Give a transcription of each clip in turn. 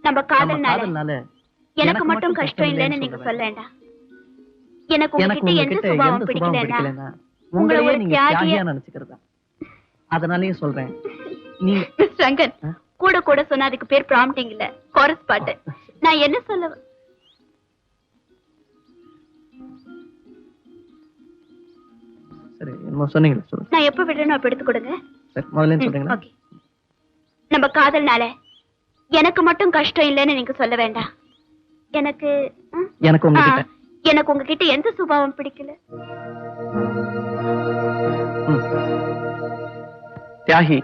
நம்ம காதல்னால எனக்கு மட்டும் கஷ்டம் இல்லைன்னு நீங்க சொல்ல வேண்டாம். எனக்கு உங்ககிட்ட எந்த சுபாவம் பிடிக்கலன்னா உங்களை ஒரு தியாகியா நினைச்சுக்கிறதா. அதனாலயும் சொல்றேன், நீ ரங்கன் கூட கூட சொன்ன அதுக்கு பேர் ப்ராம்ப்டிங் இல்ல, கோரஸ் பாட்டு. நான் என்ன சொல்ல சரி என்ன சொன்னீங்க சொல்லுங்க. நான் எப்ப விடுறேன்னு அப்ப எடுத்து கொடுங்க. சரி முதல்ல சொல்றீங்களா? நம்ம காதல்னால எனக்கு மட்டும் கஷ்டம் இல்லைன்னு நீங்க சொல்ல வேண்டாம். எனக்கு உங்ககிட்ட எந்த சுபாவம் பிடிக்கல. தியாகி,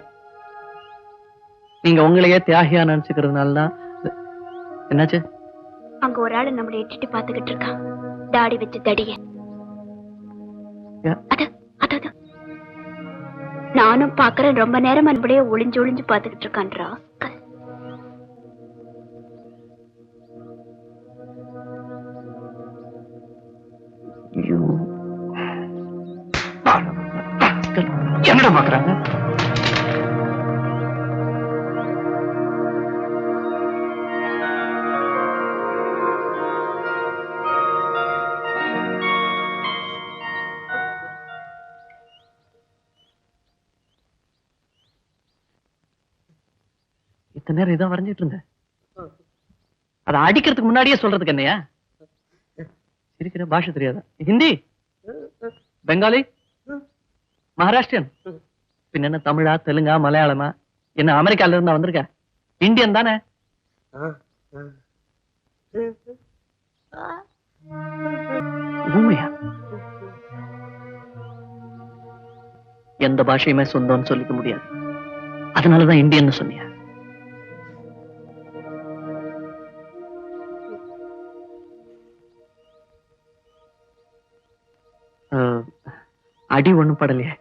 நீங்க உங்களையே தியாகியா நினைச்சுக்கிறதுனாலதான். என்னாச்சு? அங்க ஒரு ஆளு நம்மளை எட்டிட்டு பாத்துக்கிட்டு இருக்கான், தாடி வச்சு தடிய. நானும் பாக்குறேன், ரொம்ப நேரம் அப்படியே ஒளிஞ்சு ஒளிஞ்சு பாத்துக்கிட்டு இருக்கான் ராஸ்கல். என்னடா பாக்குறாங்க? இத்தனை நேரம் இதான் வரைஞ்சிட்டு இருந்தேன். அதை அடிக்கிறதுக்கு முன்னாடியே சொல்றதுக்கு என்னையா இருக்கிற பாஷை தெரியாதா? ஹிந்தி, பெங்காலி, மகாராஷ்டிரன், பின்ன என்ன தமிழா, தெலுங்கா, மலையாளமா? என்ன அமெரிக்கால இருந்தா வந்திருக்க? இந்தியன் தானே? உண்மையா? எந்த பாஷையுமே சொந்தம்னு சொல்லிக்க முடியாது, அதனாலதான் இந்தியன் சொன்னியா? அடி ஒண்ணும் படலையே.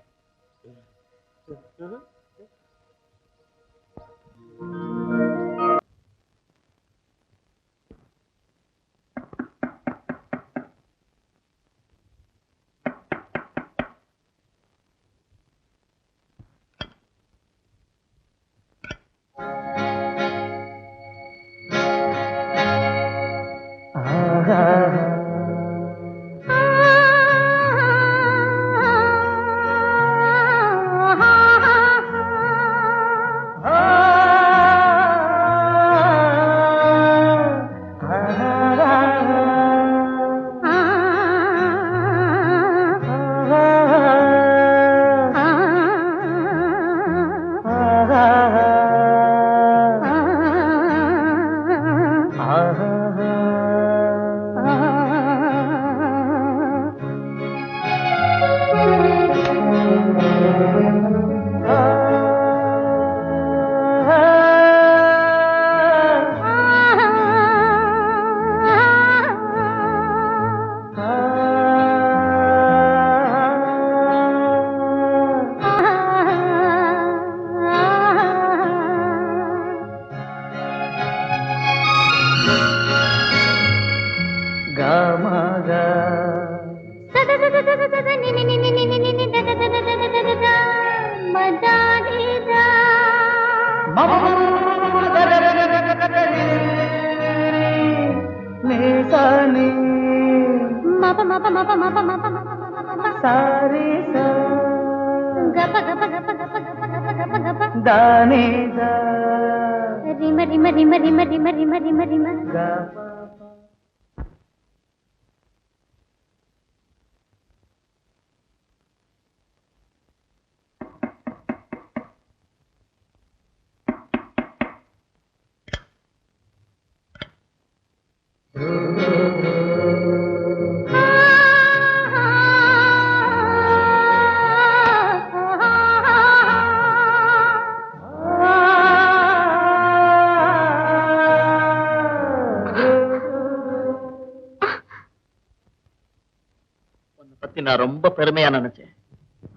நான் ரொம்ப பெருமையா நினைச்சேன்,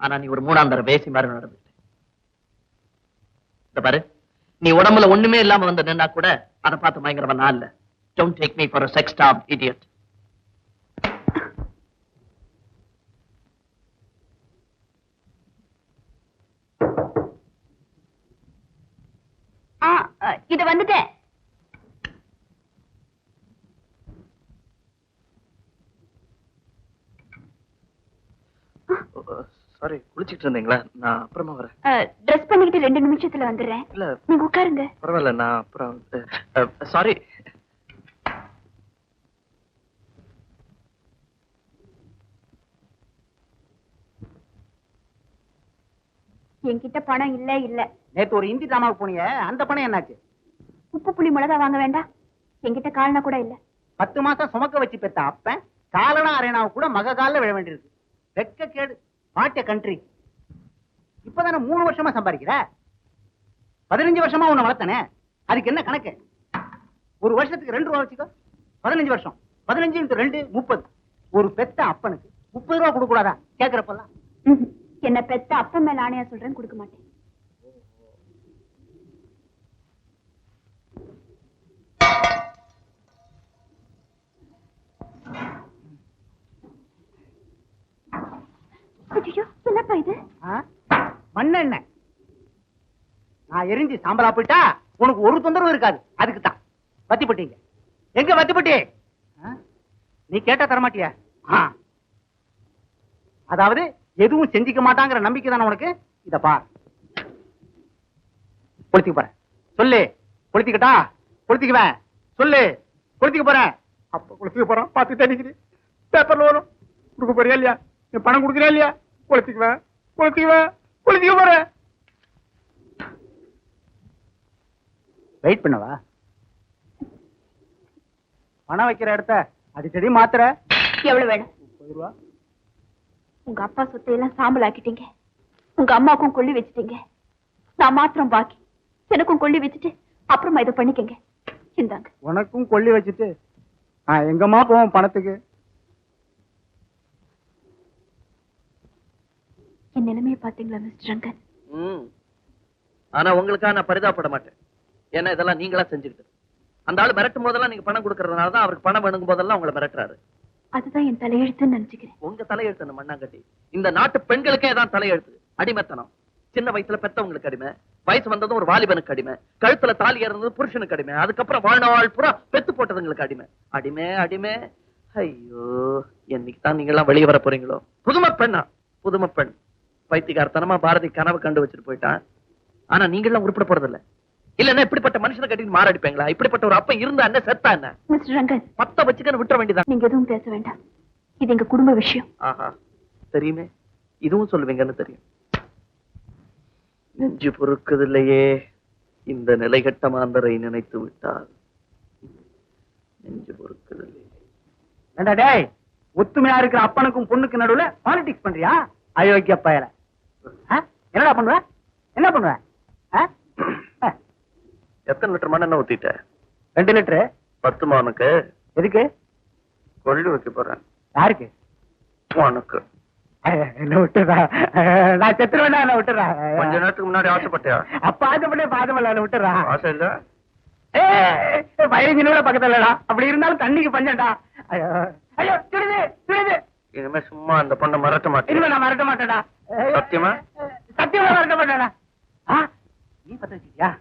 ஆனா நீ ஒரு மூணாந்தர பேசி மாதிரி நடந்துட்ட. பாரு, நீ உடம்புல ஒண்ணுமே இல்லாம வந்து நின்னா கூட அதை பார்த்து பயங்கரமா நான் இல்ல. Don't take me for a sex-starved idiot. இது வந்துட்டேன். சாரி, குளிச்சிட்டு இருந்தீங்களா? நான் அப்புறமா வரேன். ட்ரெஸ் பண்ணிக்கிட்டு 2 நிமிஷத்துல வந்துடுறேன். இல்ல நீங்க உட்காருங்க. பரவாயில்ல, நான் அப்புறம் சாரி. என்கிட்ட பணம் இல்ல. நேத்து ஒரு இந்தி டிராமாவுக்கு போனீங்க, அந்த பணம் என்னாச்சு? உப்பு புளி மிளகா வாங்க வேண்டாம். என்கிட்ட கால்னா கூட இல்ல. 10 மாசம் சுமக்க வச்சு பெத்த அப்பன் காலனா அரேனாவை கூட மக காலில் விழ வேண்டியிருக்கு. வெக்க கேடு. பாட்டிய கண்ட்ரி. இப்பதானே 3 வருஷமா சம்பாதிக்கிற. 15 வருஷமா உன்னை வளர்த்தனே. அதுக்கு என்ன கணக்கு? ஒரு வருஷத்துக்கு 2 ரூபா வச்சுக்கோ. 15 வருஷம். 15 × 2 30. ஒரு பெத்த அப்பனுக்கு 30 ரூபா கொடுக்க கூடாதா கேக்குறப்பெல்லாம்? என்ன பெத்த அப்ப மேல ஆணையா சொல்றேன், கொடுக்க மாட்டேன். ஐயோ, என்னப்பா இது? மண்ணெண்ணெய். நான் எரிஞ்சு சாம்பலா போயிட்டா உனக்கு ஒரு தொந்தரவு இருக்காது. அதுக்கு தான் வத்தி போட்டீங்க. எங்க வத்தி போட்டி? நீ கேட்டா தரமாட்டியா? அதாவது எதுவும் செஞ்சிக்க மாட்டாங்கிற நம்பிக்கை தானே உனக்கு. இத பார், கொளுத்திக்க போறேன். சொல்லு, கொளுத்திக்கிட்டா? கொளுத்திக்குவேன். சொல்லு, கொளுத்திக்க போறேன். அப்ப கொளுத்திக்க போறோம். பார்த்து தெரிஞ்சுக்கிது பேப்பர்ல வரும். கொடுக்க போறியா இல்லையா? நீ பணம் கொடுக்குறியா இல்லையா? கொளுத்திக்குவேன், கொளுத்திக்குவேன், கொளுத்திக்க போறேன். வெயிட் பண்ணவா? பணம் வைக்கிற இடத்த அடிக்கடி மாத்திர. எவ்வளவு வேணும்? 30 ரூபா. உங்க அப்பா சொத்தை எல்லாம் சாம்பல் ஆக்கிட்டீங்க. உங்க அம்மாவுக்கும் கொள்ளி வச்சுட்டீங்க. நான் மாத்திரம் பாக்கி. எனக்கும் கொள்ளி வச்சுட்டு அப்புறமா இதை பண்ணிக்கங்க. இந்தாங்க. உனக்கும் கொள்ளி வச்சுட்டு எங்கம்மா போவோம் பணத்துக்கு? என் நிலைமையை பாத்தீங்களா மிஸ்டர் ரங்கன்? ஆனா உங்களுக்காக நான் பரிதாபப்பட மாட்டேன். ஏன்னா இதெல்லாம் நீங்களா செஞ்சுக்கிட்டு. அந்த ஆளு மிரட்டும் போதெல்லாம் நீங்க பணம் கொடுக்கறதுனால தான் அவருக்கு பணம் வேணுங்கும் போதெல்லாம் உங்களை மிரட்டுறாரு. அதுதான் என் தலையெழுத்துன்னு நினைச்சுக்கிறேன். உங்க தலையெழுத்து மண்ணாங்கட்டி. இந்த நாட்டு பெண்களுக்கே தான் தலையெழுத்து. அடிமைத்தனம். சின்ன வயசுல பெத்தவங்களுக்கு அடிமை, வயசு வந்ததும் ஒரு வாலிபனுக்கு அடிமை, கழுத்துல தாலி ஏறது புருஷனுக்கு அடிமை, அதுக்கப்புறம் வாழ்நாள் பூரா பெத்து போட்டதுங்களுக்கு அடிமை. அடிமை அடிமை. ஐயோ, என்னைக்கு தான் நீங்க எல்லாம் வெளியே வர போறீங்களோ? புதுமை பெண்ணா? புதுமை பெண். பைத்தியக்காரத்தனமா பாரதி கனவு கண்டு வச்சுட்டு போயிட்டான். ஆனா நீங்க எல்லாம் உருப்பட போறது இல்ல. இல்லன்னா இப்படிப்பட்ட மனுஷனை கட்டி மாரடிப்பீங்களா? இப்படிப்பட்ட ஒரு அப்ப இருந்தா என்ன, செத்தா என்ன? மிஸ்டர் ரங்கன், மத்த வச்சுக்கன்னு விட்டுற வேண்டியதான். நீங்க எதுவும் பேச வேண்டாம். இது எங்க குடும்ப விஷயம். ஆஹா, தெரியுமே. இதுவும் சொல்லுவீங்கன்னு தெரியும். நெஞ்சு பொறுக்குதில்லையே இந்த நிலைகட்ட மாந்தரை நினைத்து விட்டால். நெஞ்சு பொறுக்குதில்லையே. ஏண்டா டேய், ஒத்துமையா இருக்கிற அப்பனுக்கும் பொண்ணுக்கு நடுவுல பாலிடிக்ஸ் பண்றியா? அயோக்கிய பயல. என்னடா பண்ணுவ? என்ன பண்ணுவ? எத்தனை லிட்டர் மண்ணெண்ணெய் ஊத்திட்ட? 2 லிட்டரு. 10 மானுக்கு. எதுக்கு? கொள்ளு வைக்க போறேன். யாருக்கு? உனக்கு. என்ன விட்டுறா? நான் செத்துருவேனா? என்ன விட்டுறா? கொஞ்ச நேரத்துக்கு முன்னாடி ஆசைப்பட்டியா? அப்ப ஆசைப்பட்டே பாதமல்ல, விட்டுறா. ஆசை இல்ல? 15 நிமிடம் பக்கத்துல இல்லடா. அப்படி இருந்தாலும் தண்ணிக்கு பஞ்சம்டா. ஐயோ ஐயோ, சுடுது சுடுது. இனிமே சும்மா அந்த பொண்ணை மறக்க மாட்டேன். இனிமே நான் மறக்க மாட்டேடா. சத்தியமா? சத்தியமா மறக்க மாட்டேடா. நீ பத்த வச்சிருக்கியா?